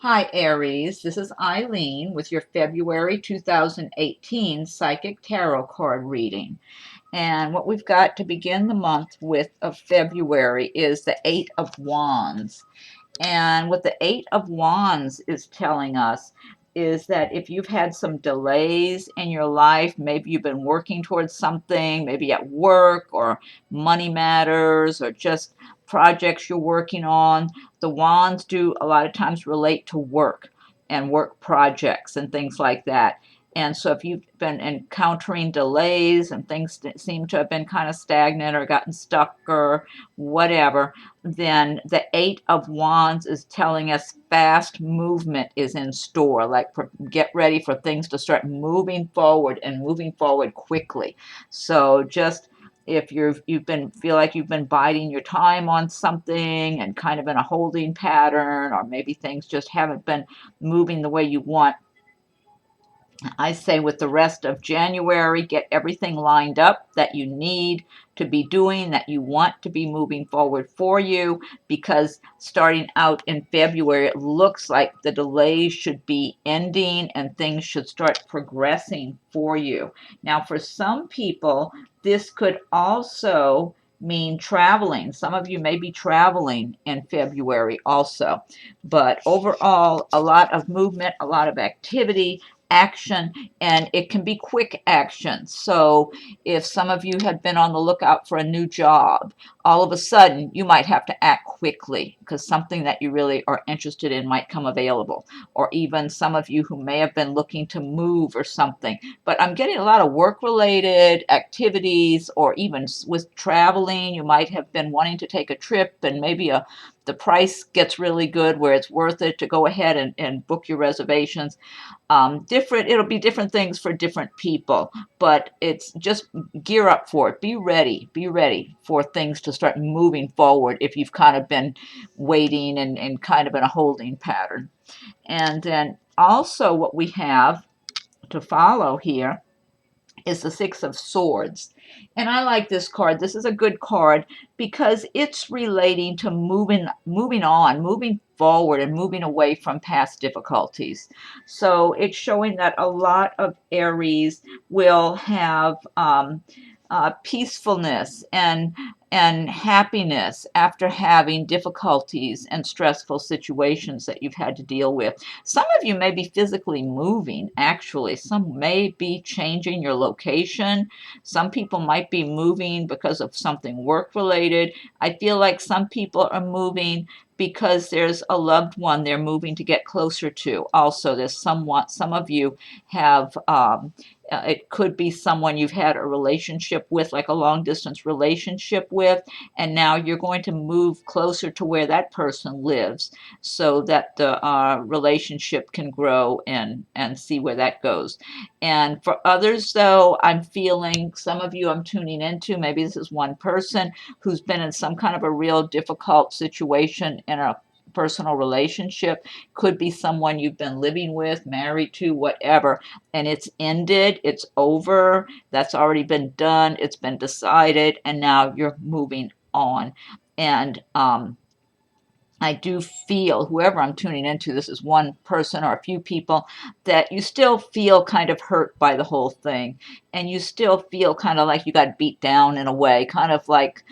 Hi, Aries. This is Eileen with your February 2018 Psychic Tarot card reading. And what we've got to begin the month with of February is the Eight of Wands. And what the Eight of Wands is telling us is that if you've had some delays in your life, maybe you've been working towards something, maybe at work or money matters or just projects you're working on, the wands do a lot of times relate to work and work projects and things like that. And so if you've been encountering delays and things that seem to have been kind of stagnant or gotten stuck or whatever, then the Eight of Wands is telling us fast movement is in store. Like, get ready for things to start moving forward and moving forward quickly. So just if you've been feel like you've been biding your time on something and kind of in a holding pattern, or maybe things just haven't been moving the way you want, I say with the rest of January, get everything lined up that you need to be doing, that you want to be moving forward for you, because starting out in February, it looks like the delays should be ending and things should start progressing for you. Now, for some people, this could also mean traveling. Some of you may be traveling in February also. But overall, a lot of movement, a lot of activity, action, and it can be quick action. So if some of you had been on the lookout for a new job, all of a sudden you might have to act quickly because something that you really are interested in might come available. Or even some of you who may have been looking to move or something. But I'm getting a lot of work-related activities, or even with traveling, you might have been wanting to take a trip and maybe the price gets really good where it's worth it to go ahead and book your reservations. It'll be different things for different people, but it's just gear up for it. Be ready for things to start moving forward if you've kind of been waiting and kind of in a holding pattern. And then also what we have to follow here is the Six of Swords. And I like this card. This is a good card because it's relating to moving on, moving forward, and moving away from past difficulties. So it's showing that a lot of Aries will have peacefulness and happiness after having difficulties and stressful situations that you've had to deal with. Some of you may be physically moving, actually. Some may be changing your location. Some people might be moving because of something work-related. I feel like some people are moving because there's a loved one they're moving to get closer to. Also, there's some of you have it could be someone you've had a relationship with, like a long distance relationship with, and now you're going to move closer to where that person lives so that the relationship can grow and see where that goes. And for others, though, I'm feeling some of you I'm tuning into, maybe this is one person who's been in some kind of a real difficult situation in a personal relationship. Could be someone you've been living with, married to, whatever, and it's ended, it's over, that's already been done, it's been decided, and now you're moving on. And I do feel, whoever I'm tuning into, this is one person or a few people, that you still feel kind of hurt by the whole thing, and you still feel kind of like you got beat down in a way, kind of like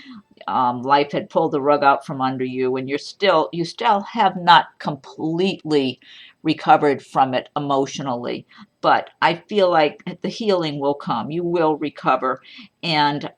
life had pulled the rug out from under you, and you still have not completely recovered from it emotionally. But I feel like the healing will come. You will recover, and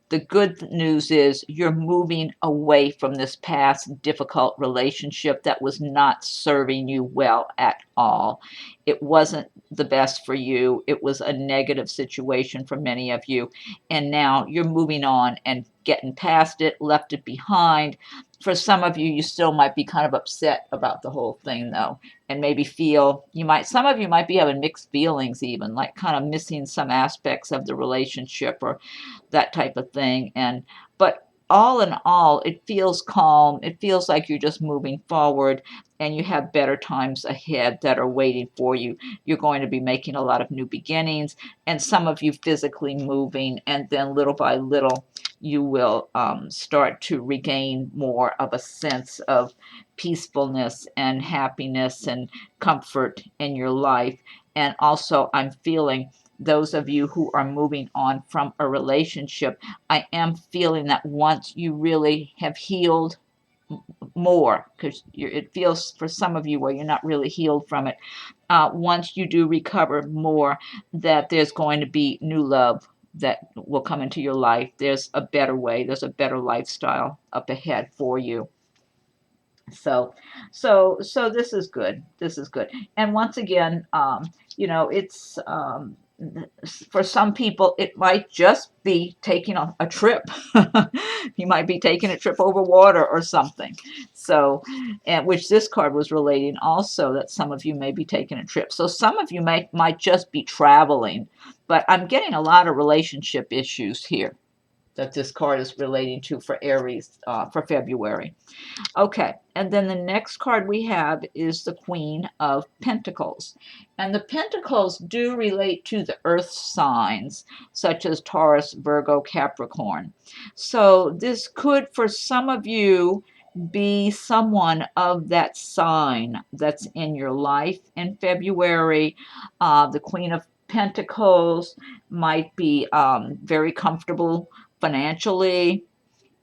the good news is you're moving away from this past difficult relationship that was not serving you well at all. It wasn't the best for you. It was a negative situation for many of you. And now you're moving on and getting past it, left it behind. For some of you, you still might be kind of upset about the whole thing, though, and maybe feel some of you might be having mixed feelings, even like kind of missing some aspects of the relationship or that type of thing. But all in all, it feels calm. It feels like you're just moving forward, and you have better times ahead that are waiting for you. You're going to be making a lot of new beginnings, and some of you physically moving, and then little by little you will start to regain more of a sense of peacefulness and happiness and comfort in your life. And also, I'm feeling those of you who are moving on from a relationship, I am feeling that once you really have healed more, because it feels for some of you where you're not really healed from it, once you do recover more, that there's going to be new love that will come into your life. There's a better way, there's a better lifestyle up ahead for you. So this is good. This is good. And once again, it's for some people it might just be taking a trip. You might be taking a trip over water or something. So, and which this card was relating also, that some of you may be taking a trip. So some of you might just be traveling, but I'm getting a lot of relationship issues here that this card is relating to for Aries for February. Okay, and then the next card we have is the Queen of Pentacles. And the Pentacles do relate to the earth signs, such as Taurus, Virgo, Capricorn. So this could, for some of you, be someone of that sign that's in your life in February. The Queen of Pentacles might be very comfortable financially,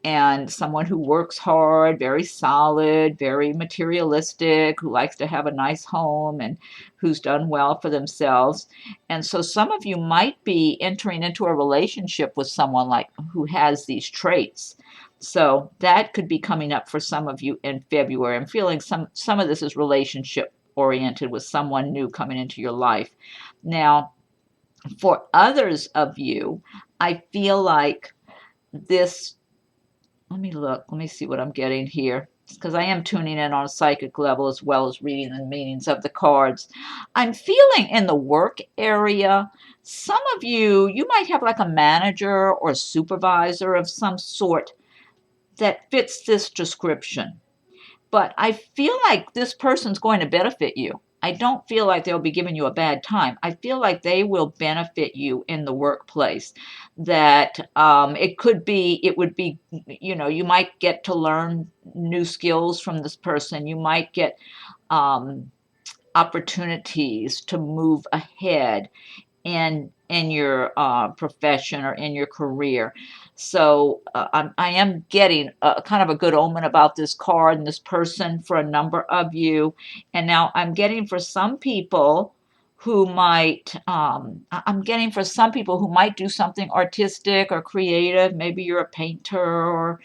and someone who works hard, very solid, very materialistic, who likes to have a nice home and who's done well for themselves. And so some of you might be entering into a relationship with someone like who has these traits. So that could be coming up for some of you in February. I'm feeling some of this is relationship oriented with someone new coming into your life. Now, for others of you, I feel like this, let me look. Let me see what I'm getting here, because I am tuning in on a psychic level as well as reading the meanings of the cards. I'm feeling in the work area, some of you might have like a manager or supervisor of some sort that fits this description. But I feel like this person's going to benefit you. I don't feel like they'll be giving you a bad time. I feel like they will benefit you in the workplace. That it would be, you might get to learn new skills from this person. You might get opportunities to move ahead in your profession or in your career. So I am getting kind of a good omen about this card and this person for a number of you. And now I'm getting for some people who might, I'm getting for some people who might do something artistic or creative. Maybe you're a painter, or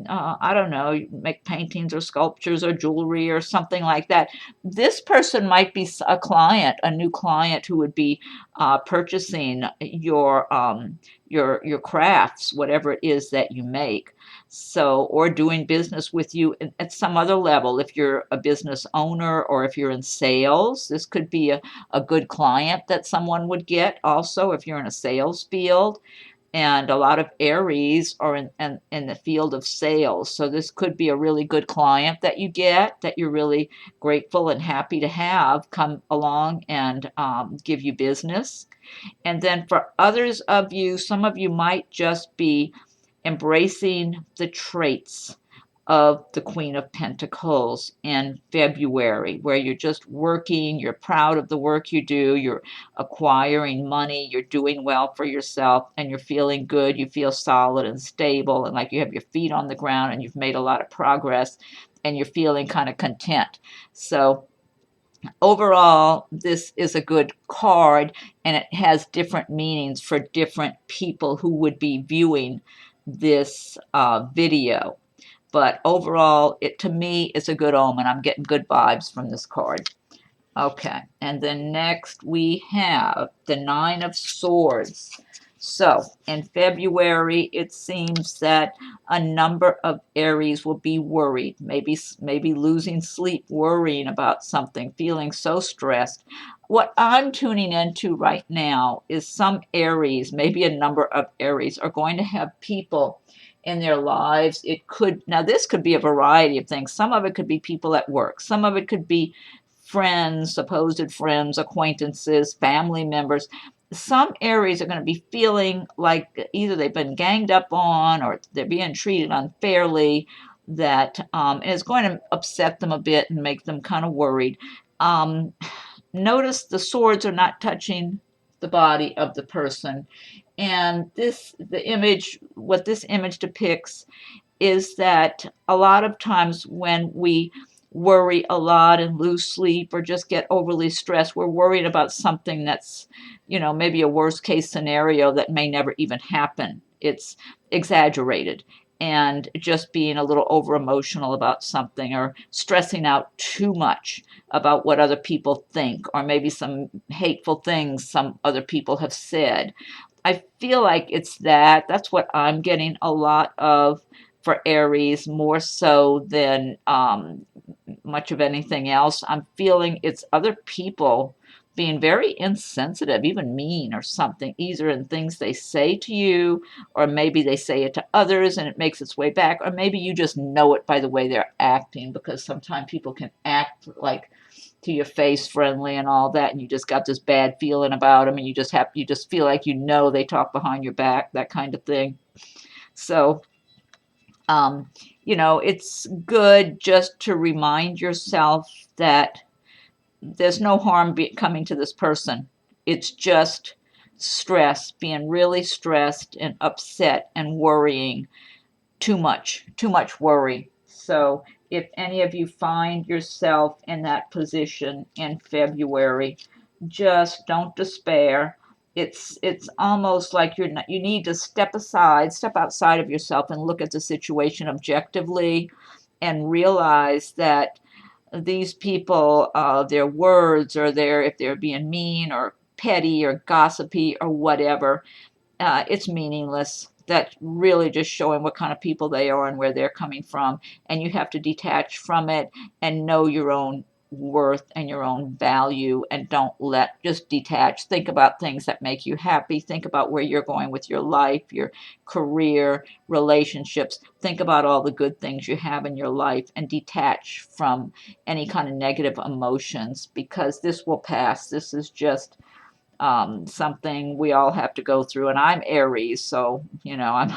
I don't know, you make paintings or sculptures or jewelry or something like that. This person might be a client, a new client who would be purchasing your crafts, whatever it is that you make. So, or doing business with you at some other level. If you're a business owner or if you're in sales, this could be a good client that someone would get also if you're in a sales field. And a lot of Aries are in the field of sales. So this could be a really good client that you get, that you're really grateful and happy to have come along and give you business. And then for others of you, some of you might just be embracing the traits of the Queen of Pentacles in February, where you're just working, you're proud of the work you do, you're acquiring money, you're doing well for yourself, and you're feeling good. You feel solid and stable, and like you have your feet on the ground, and you've made a lot of progress, and you're feeling kind of content. So overall, this is a good card, and it has different meanings for different people who would be viewing this video. But overall, to me, it's a good omen. I'm getting good vibes from this card. Okay, and then next we have the Nine of Swords. So in February, it seems that a number of Aries will be worried, maybe losing sleep, worrying about something, feeling so stressed. What I'm tuning into right now is some Aries, maybe a number of Aries, are going to have people in their lives. This could be a variety of things. Some of it could be people at work. Some of it could be friends, supposed friends, acquaintances, family members some Aries are going to be feeling like either they've been ganged up on or they're being treated unfairly, that and it's going to upset them a bit and make them kind of worried. Um, Notice the swords are not touching the body of the person. And what this image depicts is that a lot of times when we worry a lot and lose sleep or just get overly stressed, we're worried about something that's, maybe a worst case scenario that may never even happen. It's exaggerated. And just being a little over emotional about something or stressing out too much about what other people think, or maybe some hateful things some other people have said. I feel like it's that. That's what I'm getting a lot of for Aries, more so than much of anything else. I'm feeling it's other people being very insensitive, even mean or something, either in things they say to you, or maybe they say it to others and it makes its way back, or maybe you just know it by the way they're acting, because sometimes people can act like to your face friendly and all that, and you just got this bad feeling about them, and you just feel like they talk behind your back, that kind of thing. So um, it's good just to remind yourself that there's no harm coming to this person. It's just stress, being really stressed and upset and worrying too much worry. So if any of you find yourself in that position in February, just don't despair. It's almost like you need to step outside of yourself and look at the situation objectively and realize that these people, their words, or if they're being mean or petty or gossipy or whatever, it's meaningless. That's really just showing what kind of people they are and where they're coming from. And you have to detach from it and know your own worth and your own value, and just detach. Think about things that make you happy. Think about where you're going with your life, your career, relationships. Think about all the good things you have in your life and detach from any kind of negative emotions, because this will pass. This is just something we all have to go through. And I'm Aries, so I'm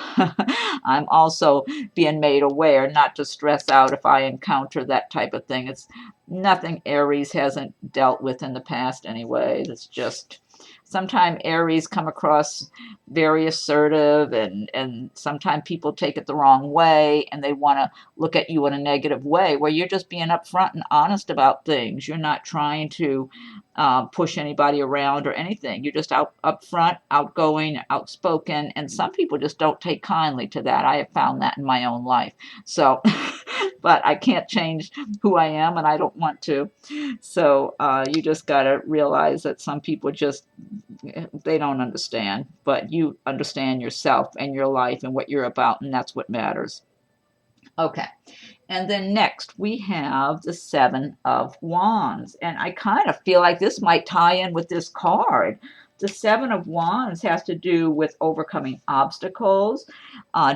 I'm also being made aware not to stress out if I encounter that type of thing. It's nothing Aries hasn't dealt with in the past anyway. It's just sometimes Aries come across very assertive, and sometimes people take it the wrong way and they want to look at you in a negative way, where you're just being upfront and honest about things. You're not trying to push anybody around or anything. You're just upfront, outgoing, outspoken, and some people just don't take kindly to that. I have found that in my own life. So, but I can't change who I am, and I don't want to. So you just got to realize that some people just they don't understand, but you understand yourself and your life and what you're about, and that's what matters. Okay. And then next we have the Seven of Wands. And I kind of feel like this might tie in with this card. The Seven of Wands has to do with overcoming obstacles,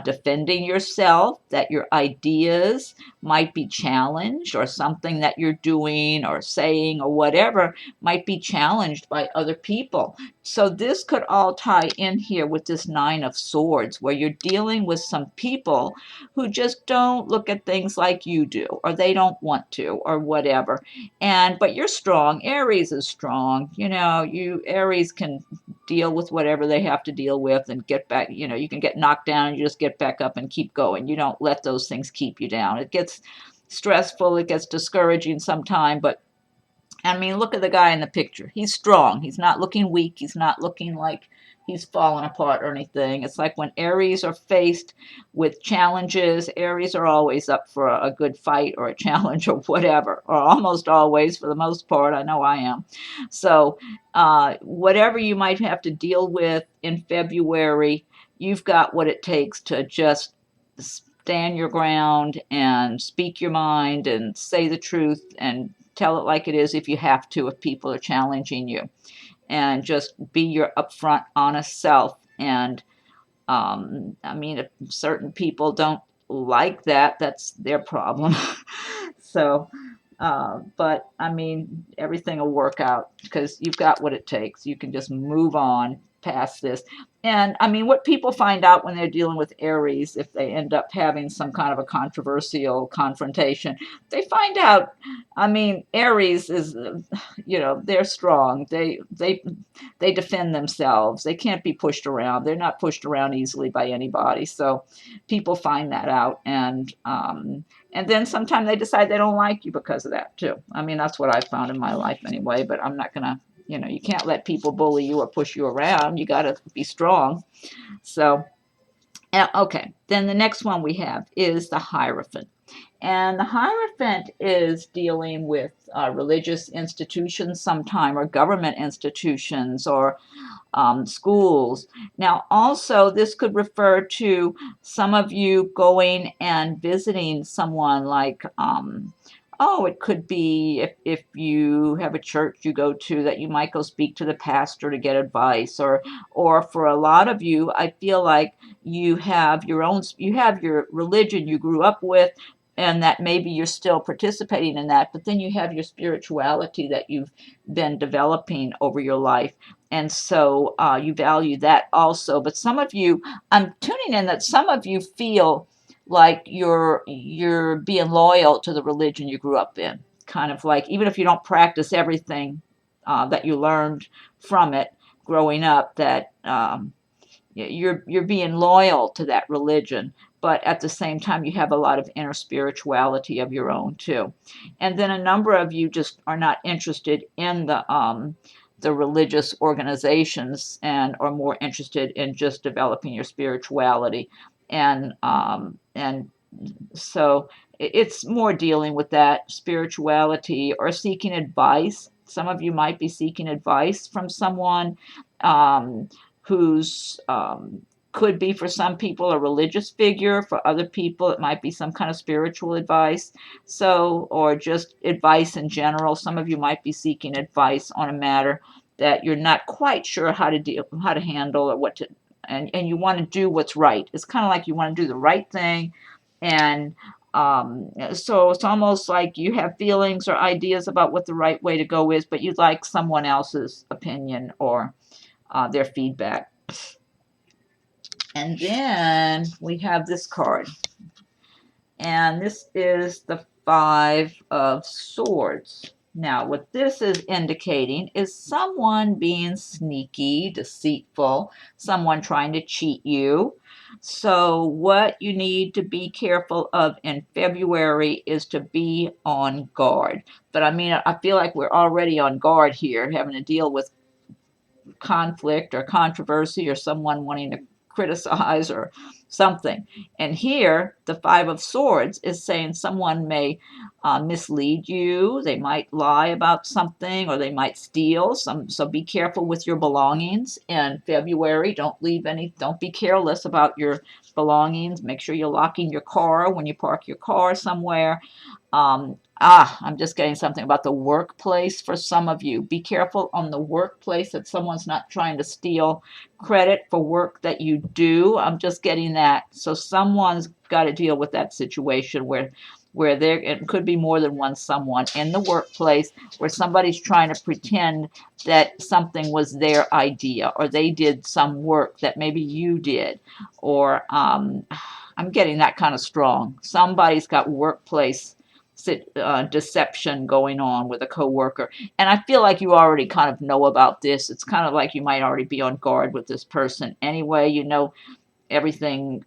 defending yourself, that your ideas might be challenged, or something that you're doing or saying or whatever might be challenged by other people. So this could all tie in here with this Nine of Swords, where you're dealing with some people who just don't look at things like you do, or they don't want to, or whatever. But you're strong. Aries is strong. You Aries can deal with whatever they have to deal with and get back. You can get knocked down and you just get back up and keep going. You don't let those things keep you down. It gets stressful, it gets discouraging sometime, but I mean, look at the guy in the picture. He's strong. He's not looking weak. He's not looking like he's falling apart or anything. It's like when Aries are faced with challenges, Aries are always up for a good fight or a challenge or whatever, or almost always for the most part. I know I am. So, whatever you might have to deal with in February, you've got what it takes to just stand your ground and speak your mind and say the truth and tell it like it is if you have to, if people are challenging you, and just be your upfront, honest self. And I mean, if certain people don't like that, that's their problem. So But I mean, everything will work out because you've got what it takes. You can just move on past this. And I mean, what people find out when they're dealing with Aries, if they end up having some kind of a controversial confrontation, they find out. I mean, Aries is, they're strong. They defend themselves. They can't be pushed around. They're not pushed around easily by anybody. So people find that out, and then sometimes they decide they don't like you because of that too. I mean, that's what I've found in my life anyway, but I'm not gonna, you can't let people bully you or push you around. You got to be strong. So, okay. Then the next one we have is the Hierophant. And the Hierophant is dealing with religious institutions sometime, or government institutions, or schools. Now, also, this could refer to some of you going and visiting someone like, it could be if you have a church you go to, that you might go speak to the pastor to get advice, or for a lot of you, I feel like you have you have your religion you grew up with, and that maybe you're still participating in that, but then you have your spirituality that you've been developing over your life, and so you value that also. But some of you, I'm tuning in that some of you feel like you're being loyal to the religion you grew up in, kind of like, even if you don't practice everything that you learned from it growing up, that you're being loyal to that religion, but at the same time you have a lot of inner spirituality of your own too. And then a number of you just are not interested in the religious organizations, and are more interested in just developing your spirituality, and so it's more dealing with that spirituality, or seeking advice. Some of you might be seeking advice from someone um, who's could be, for some people, a religious figure. For other people, it might be some kind of spiritual advice. So, or just advice in general. Some of you might be seeking advice on a matter that you're not quite sure how to handle, or what to, and you want to do what's right. It's kind of like you want to do the right thing, and so it's almost like you have feelings or ideas about what the right way to go is, but you'd like someone else's opinion, or their feedback. And then we have this card, and this is the Five of Swords. Now, what this is indicating is someone being sneaky, deceitful, someone trying to cheat you. So what you need to be careful of in February is to be on guard. But I mean, I feel like we're already on guard here, having to deal with conflict or controversy, or someone wanting to criticize or something. And here, the Five of Swords is saying someone may mislead you. They might lie about something, or they might steal some. So be careful with your belongings in February. Don't be careless about your belongings. Make sure you're locking your car when you park your car somewhere. I'm just getting something about the workplace for some of you. Be careful on the workplace that someone's not trying to steal credit for work that you do. I'm just getting that. So someone's got to deal with that situation where there, it could be more than one someone in the workplace, where somebody's trying to pretend that something was their idea, or they did some work that maybe you did, or I'm getting that kind of strong. Somebody's got workplace deception going on with a coworker, and I feel like you already kind of know about this. It's kind of like you might already be on guard with this person anyway. You know everything.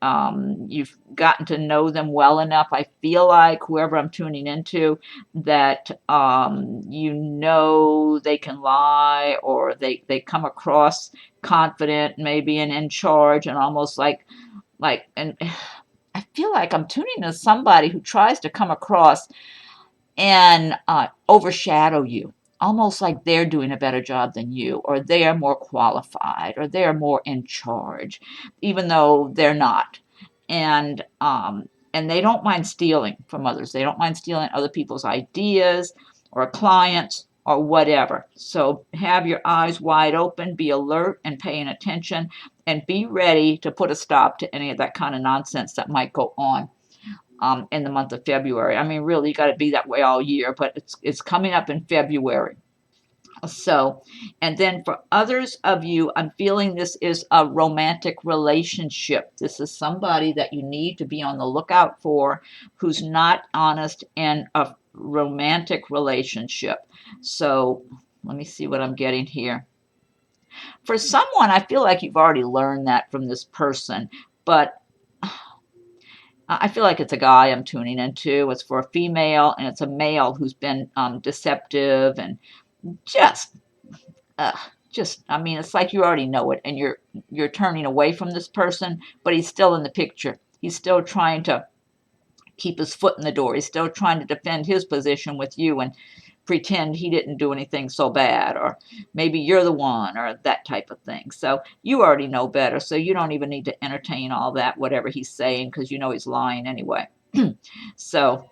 You've gotten to know them well enough, I feel like, whoever I'm tuning into, that they can lie, or they come across confident, maybe, and in charge, and almost and I feel like I'm tuning into somebody who tries to come across and overshadow you, almost like they're doing a better job than you, or they are more qualified, or they are more in charge, even though they're not. And they don't mind stealing from others. They don't mind stealing other people's ideas, or clients, or whatever. So have your eyes wide open, be alert and paying attention, and be ready to put a stop to any of that kind of nonsense that might go on. in the month of February. I mean, really, you got to be that way all year, but it's coming up in February. So, and then for others of you, I'm feeling this is a romantic relationship. This is somebody that you need to be on the lookout for who's not honest in a romantic relationship. So, let me see what I'm getting here. For someone, I feel like you've already learned that from this person, but I feel like it's a guy I'm tuning into. It's for a female, and it's a male who's been deceptive and just I mean, it's like you already know it, and you're turning away from this person, but he's still in the picture. He's still trying to keep his foot in the door. He's still trying to defend his position with you and pretend he didn't do anything so bad, or maybe you're the one, or that type of thing. So you already know better, so you don't even need to entertain all that, whatever he's saying, because you know he's lying anyway. So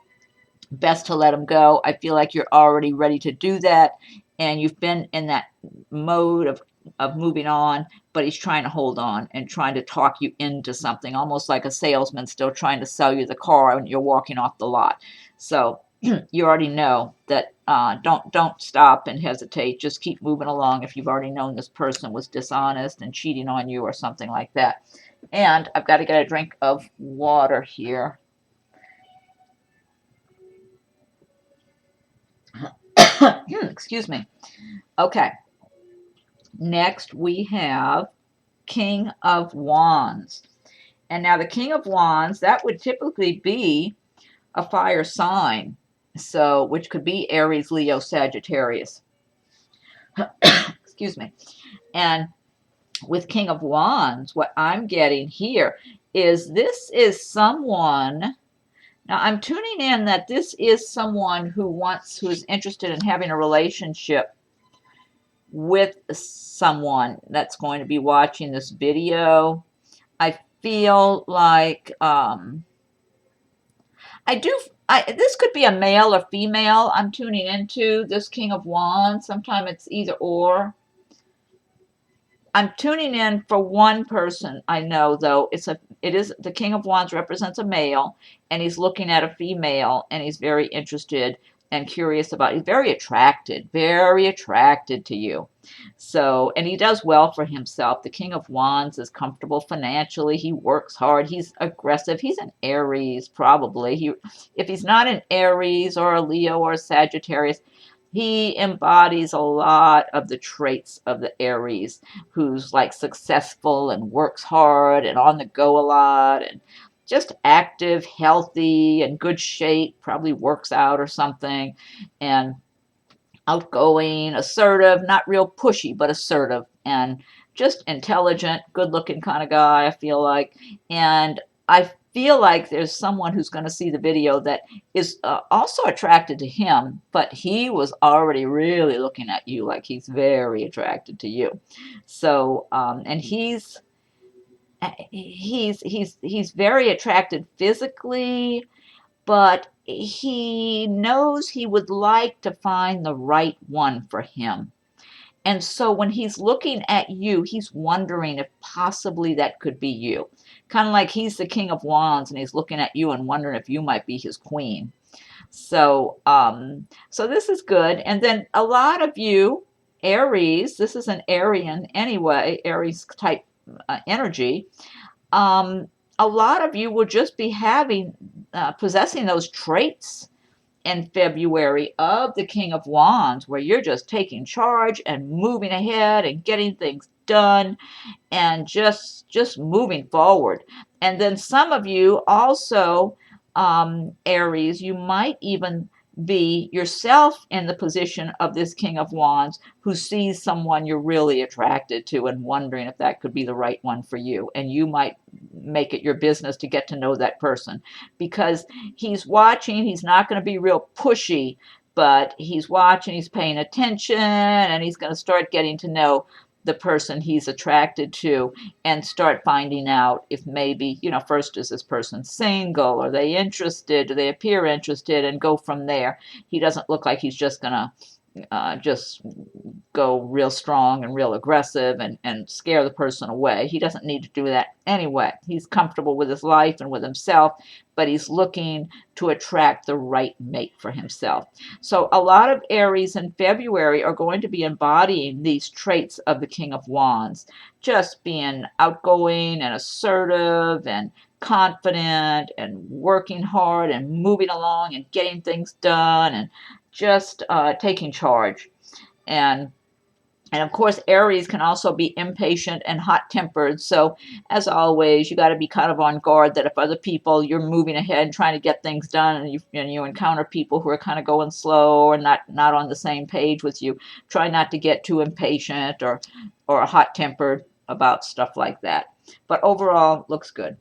best to let him go. I feel like you're already ready to do that, and you've been in that mode of moving on, but he's trying to hold on and trying to talk you into something, almost like a salesman still trying to sell you the car when you're walking off the lot. So you already know that don't stop and hesitate. Just keep moving along if you've already known this person was dishonest and cheating on you or something like that. And I've got to get a drink of water here. Excuse me. Okay. Next we have King of Wands. And now the King of Wands, that would typically be a fire sign. So, which could be Aries, Leo, Sagittarius. Excuse me. And with King of Wands, what I'm getting here is this is someone. Now I'm tuning in that this is someone who is interested in having a relationship with someone that's going to be watching this video. I feel like this could be a male or female I'm tuning into, this King of Wands. Sometimes it's either or. I'm tuning in for one person I know, though. It is the King of Wands represents a male, and he's looking at a female, and he's very interested and curious about. He's very attracted to you. So, and he does well for himself. The King of Wands is comfortable financially. He works hard. He's aggressive. He's an Aries, probably. If he's not an Aries or a Leo or a Sagittarius, he embodies a lot of the traits of the Aries, who's like successful and works hard and on the go a lot and just active, healthy, and good shape, probably works out or something, and outgoing, assertive, not real pushy, but assertive, and just intelligent, good-looking kind of guy, I feel like. And I feel like there's someone who's going to see the video that is also attracted to him, but he was already really looking at you, like he's very attracted to you. So, and he's very attracted physically, but he knows he would like to find the right one for him. And so when he's looking at you, he's wondering if possibly that could be you. Kind of like he's the King of Wands and he's looking at you and wondering if you might be his queen. So, so this is good. And then a lot of you, Aries, this is an Aryan anyway, Aries type energy. A lot of you will just be possessing those traits in February of the King of Wands, where you're just taking charge and moving ahead and getting things done and just moving forward. And then some of you also, Aries, you might even be yourself in the position of this King of Wands who sees someone you're really attracted to and wondering if that could be the right one for you. And you might make it your business to get to know that person, because he's watching. He's not going to be real pushy, but he's watching, he's paying attention, and he's going to start getting to know the person he's attracted to and start finding out if maybe, first, is this person single? Are they interested? Do they appear interested? And go from there. He doesn't look like he's just going to just go real strong and real aggressive and scare the person away. He doesn't need to do that anyway. He's comfortable with his life and with himself, but he's looking to attract the right mate for himself. So a lot of Aries in February are going to be embodying these traits of the King of Wands, just being outgoing and assertive and confident and working hard and moving along and getting things done and just taking charge. And and of course, Aries can also be impatient and hot-tempered. So as always, you got to be kind of on guard that if other people, you're moving ahead and trying to get things done, and you encounter people who are kind of going slow or not on the same page with you, try not to get too impatient or hot-tempered about stuff like that. But overall, looks good.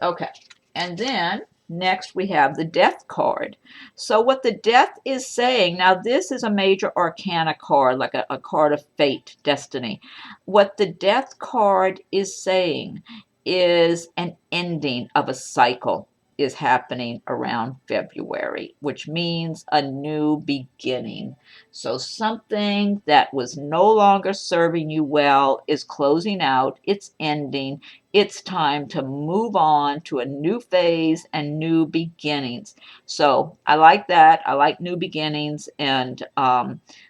Okay, and then next we have the Death card. So what the Death is saying, now this is a major arcana card, like a card of fate, destiny. What the Death card is saying is an ending of a cycle is happening around February, which means a new beginning. So something that was no longer serving you well is closing out, it's ending. It's time to move on to a new phase and new beginnings. So I like that. I like new beginnings. And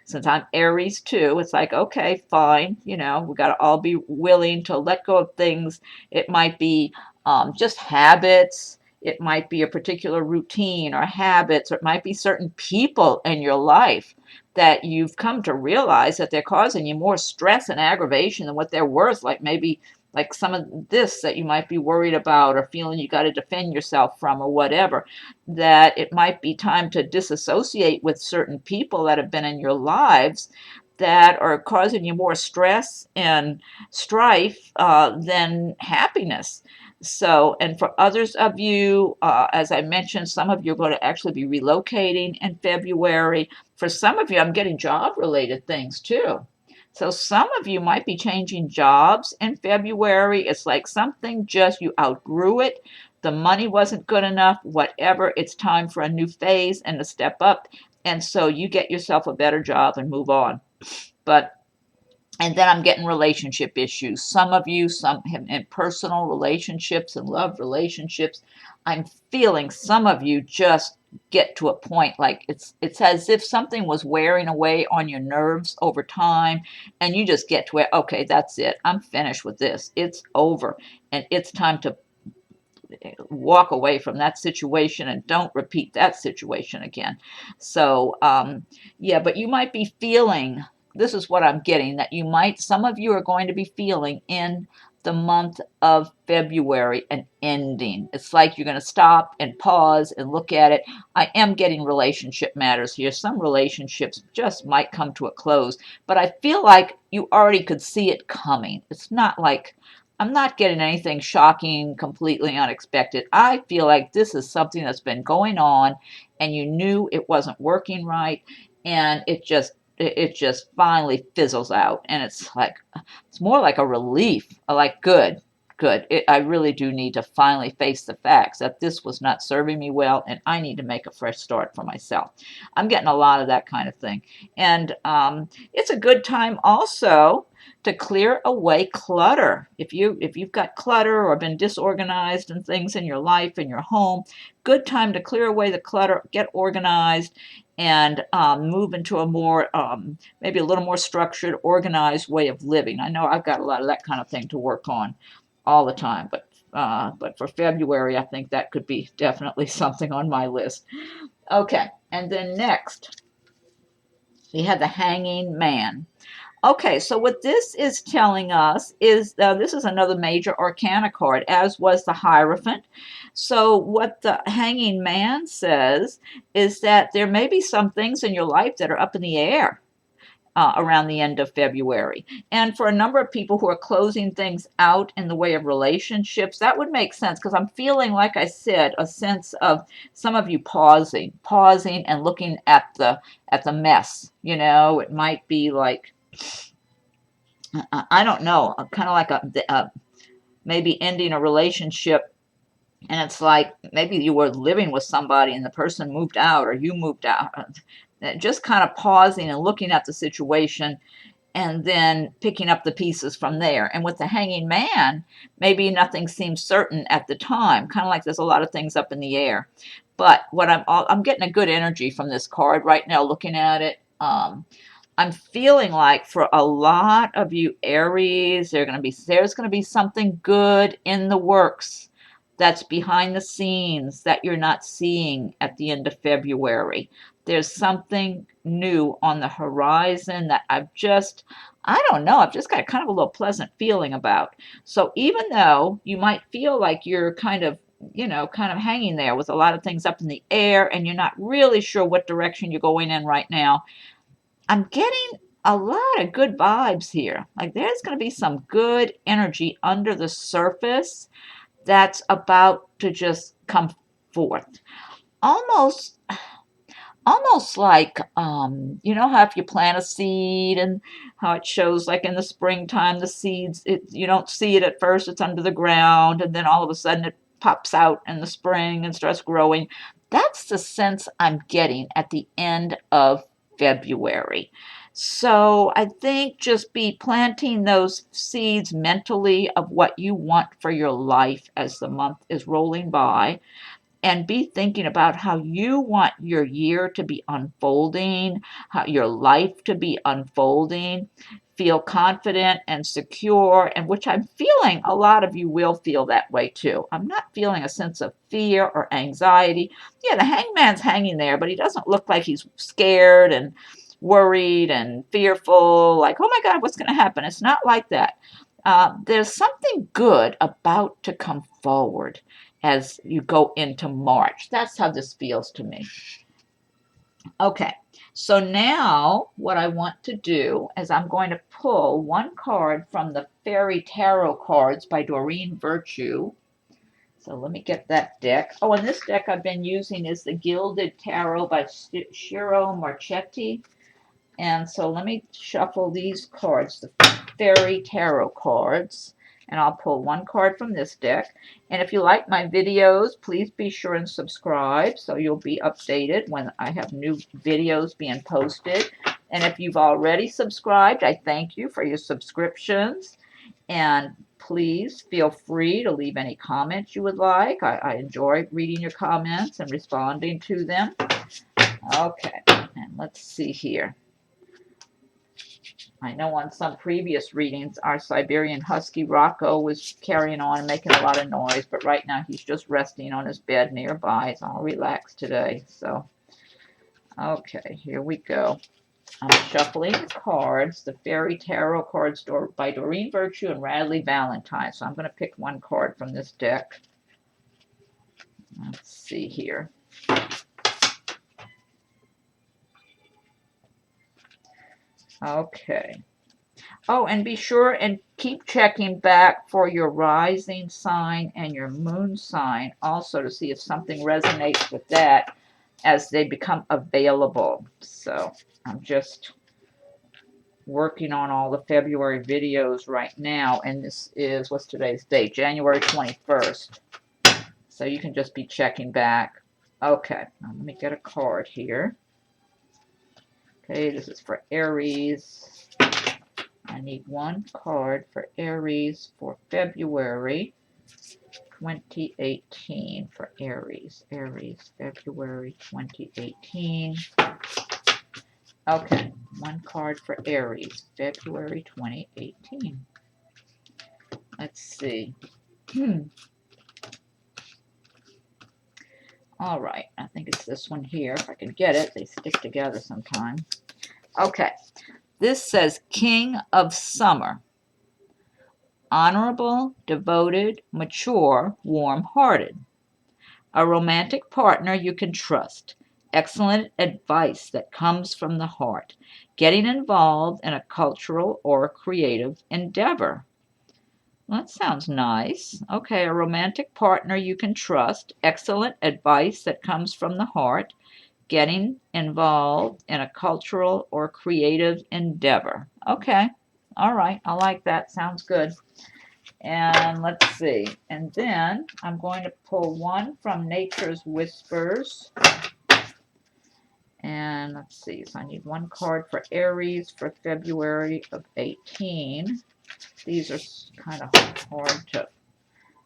since I'm Aries too, it's like, okay, fine. We got to all be willing to let go of things. It might be just habits. It might be a particular routine or habits, or it might be certain people in your life that you've come to realize that they're causing you more stress and aggravation than what they're worth. Like maybe like some of this that you might be worried about or feeling you got to defend yourself from or whatever, that it might be time to disassociate with certain people that have been in your lives that are causing you more stress and strife than happiness. So, and for others of you, as I mentioned, some of you are going to actually be relocating in February. For some of you, I'm getting job-related things too. So some of you might be changing jobs in February. It's like something just you outgrew it. The money wasn't good enough, whatever. It's time for a new phase and to step up. And so you get yourself a better job and move on. And then I'm getting relationship issues. Some of you, some in personal relationships and love relationships, I'm feeling some of you just get to a point like it's as if something was wearing away on your nerves over time, and you just get to where, okay, that's it. I'm finished with this. It's over, and it's time to walk away from that situation and don't repeat that situation again. So yeah, but you might be feeling, this is what I'm getting, that some of you are going to be feeling in the month of February an ending. It's like you're going to stop and pause and look at it. I am getting relationship matters here. Some relationships just might come to a close, but I feel like you already could see it coming. It's not like I'm not getting anything shocking, completely unexpected. I feel like this is something that's been going on and you knew it wasn't working right, and it just finally fizzles out, and it's more like a relief. Like, good. I really do need to finally face the facts that this was not serving me well, and I need to make a fresh start for myself. I'm getting a lot of that kind of thing, and it's a good time also to clear away clutter. If you've got clutter or been disorganized and things in your life, in your home, good time to clear away the clutter, get organized, and move into a more, maybe a little more structured, organized way of living. I know I've got a lot of that kind of thing to work on all the time, but for February, I think that could be definitely something on my list. Okay, and then next, we have the Hanging Man. Okay, so what this is telling us is this is another major arcana card, as was the Hierophant. So what the Hanging Man says is that there may be some things in your life that are up in the air around the end of February. And for a number of people who are closing things out in the way of relationships, that would make sense, because I'm feeling, like I said, a sense of some of you pausing and looking at the mess. It might be like, I don't know, kind of like maybe ending a relationship, and it's like maybe you were living with somebody and the person moved out or you moved out. just kind of pausing and looking at the situation and then picking up the pieces from there. And with the Hanging Man, maybe nothing seems certain at the time, kind of like there's a lot of things up in the air. But what I'm getting a good energy from this card right now, looking at it. I'm feeling like for a lot of you Aries, there's going to be something good in the works that's behind the scenes that you're not seeing at the end of February. There's something new on the horizon that I don't know, I've just got kind of a little pleasant feeling about. So even though you might feel like you're kind of hanging there with a lot of things up in the air and you're not really sure what direction you're going in right now, I'm getting a lot of good vibes here. Like there's going to be some good energy under the surface that's about to just come forth. Almost like you know how if you plant a seed and how it shows like in the springtime the seeds, you don't see it at first, it's under the ground, and then all of a sudden it pops out in the spring and starts growing. That's the sense I'm getting at the end of February. So I think just be planting those seeds mentally of what you want for your life as the month is rolling by, and be thinking about how you want your year to be unfolding, how your life to be unfolding. Feel confident and secure, and which I'm feeling a lot of you will feel that way too. I'm not feeling a sense of fear or anxiety. Yeah, the hangman's hanging there, but he doesn't look like he's scared and worried and fearful, like, oh my God, what's going to happen? It's not like that. There's something good about to come forward as you go into March. That's how this feels to me. Okay, so now what I want to do is I'm going to pull one card from the Fairy Tarot cards by Doreen Virtue. So let me get that deck. Oh, and this deck I've been using is the Gilded Tarot by Ciro Marchetti. And so let me shuffle these cards, the Fairy Tarot cards, and I'll pull one card from this deck. And if you like my videos, please be sure and subscribe so you'll be updated when I have new videos being posted. And if you've already subscribed, I thank you for your subscriptions. And please feel free to leave any comments you would like. I enjoy reading your comments and responding to them. Okay, and let's see here. I know on some previous readings, our Siberian Husky Rocco was carrying on and making a lot of noise, but right now he's just resting on his bed nearby. He's all relaxed today. So, okay, here we go. I'm shuffling cards, the Fairy Tarot cards by Doreen Virtue and Radleigh Valentine. So I'm going to pick one card from this deck. Let's see here. Okay. Oh, and be sure and keep checking back for your rising sign and your moon sign also to see if something resonates with that as they become available. So I'm just working on all the February videos right now, and this is, what's today's date? January 21st. So you can just be checking back. Okay, now let me get a card here. Okay, this is for Aries. I need one card for Aries for February 2018. For Aries, February 2018. Okay, one card for Aries, February 2018. Let's see. All right, I think it's this one here. If I can get it, they stick together sometimes. Okay. This says King of Summer. Honorable, devoted, mature, warm-hearted. A romantic partner you can trust. Excellent advice that comes from the heart. Getting involved in a cultural or creative endeavor. Well, that sounds nice. Okay, a romantic partner you can trust. Excellent advice that comes from the heart. Getting involved in a cultural or creative endeavor. Okay. All right. I like that. Sounds good. And let's see. And then I'm going to pull one from Nature's Whispers. And let's see, so I need one card for Aries for February of 18. These are kind of hard to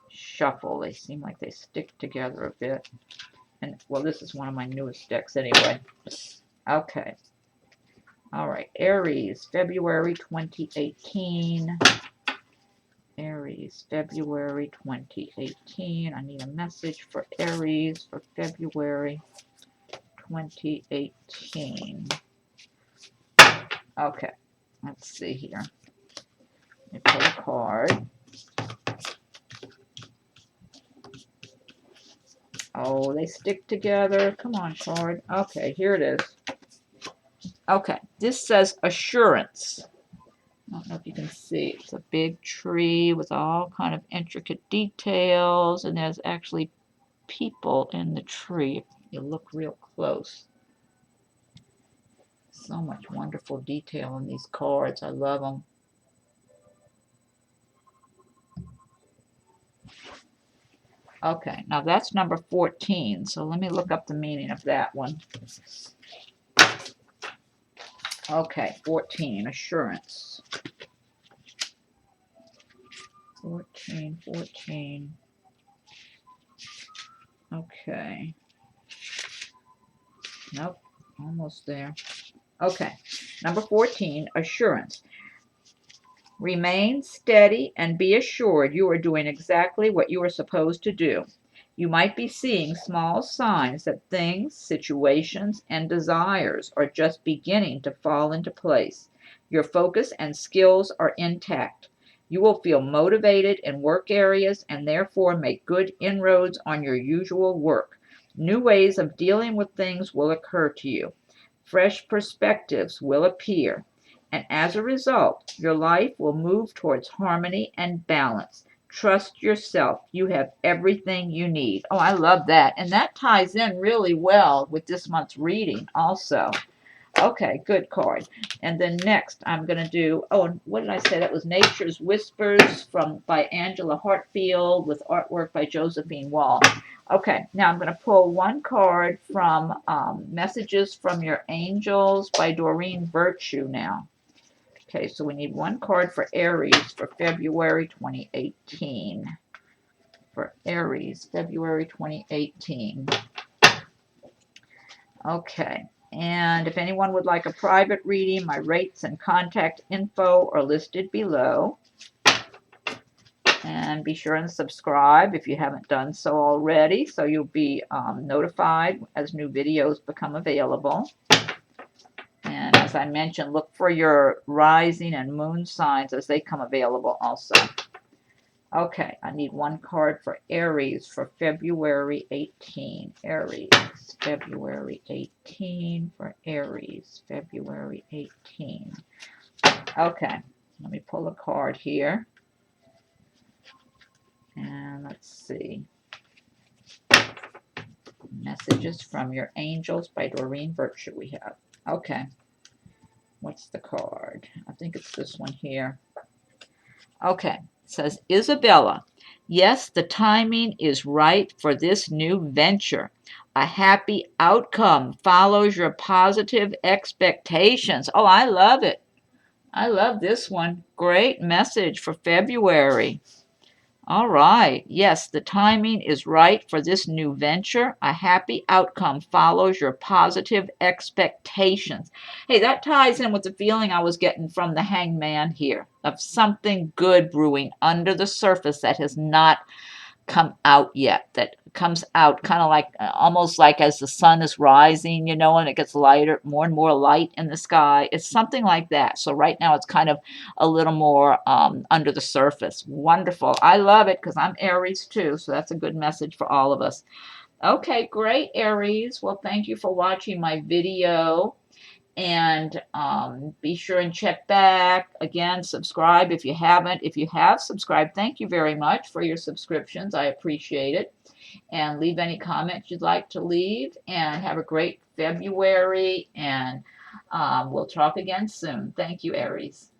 shuffle. They seem like they stick together a bit. And, well, this is one of my newest decks anyway. Okay. All right, Aries, February 2018. Aries, February 2018. I need a message for Aries for February 2018. Okay, let's see here. Let me pull a card. Oh, they stick together. Come on, card. Okay, here it is. Okay, this says assurance. I don't know if you can see. It's a big tree with all kind of intricate details, and there's actually people in the tree if you look real close. So much wonderful detail in these cards. I love them. Okay, now that's number 14, so let me look up the meaning of that one. Okay, 14, assurance. 14. Okay. Nope, almost there. Okay, number 14, assurance. Remain steady and be assured you are doing exactly what you are supposed to do. You might be seeing small signs that things, situations, and desires are just beginning to fall into place. Your focus and skills are intact. You will feel motivated in work areas and therefore make good inroads on your usual work. New ways of dealing with things will occur to you. Fresh perspectives will appear. And as a result, your life will move towards harmony and balance. Trust yourself. You have everything you need. Oh, I love that. And that ties in really well with this month's reading also. Okay, good card. And then next I'm going to do, oh, and what did I say? That was Nature's Whispers by Angela Hartfield with artwork by Josephine Wall. Okay, now I'm going to pull one card from Messages from Your Angels by Doreen Virtue now. Okay, so we need one card for Aries for February 2018. For Aries, February 2018. Okay, and if anyone would like a private reading, my rates and contact info are listed below. And be sure and subscribe if you haven't done so already, so you'll be notified as new videos become available. And as I mentioned, look for your rising and moon signs as they come available also. Okay, I need one card for Aries for February 18. Aries, February 18 for Aries, February 18. Okay, let me pull a card here. And let's see. Messages from Your Angels by Doreen Virtue we have. Okay. What's the card? I think it's this one here. Okay. It says, Isabella, yes, the timing is right for this new venture. A happy outcome follows your positive expectations. Oh, I love it. I love this one. Great message for February. All right. Yes, the timing is right for this new venture. A happy outcome follows your positive expectations. Hey, that ties in with the feeling I was getting from the hangman here of something good brewing under the surface that has not come out yet, that comes out kind of like almost like as the sun is rising, you know, and it gets lighter, more and more light in the sky. It's something like that. So right now it's kind of a little more under the surface. Wonderful. I love it because I'm Aries too, so that's a good message for all of us. Okay, great, Aries. Well, thank you for watching my video. And be sure and check back. Again, subscribe if you haven't. If you have subscribed, thank you very much for your subscriptions. I appreciate it. And leave any comments you'd like to leave. And have a great February. And we'll talk again soon. Thank you, Aries.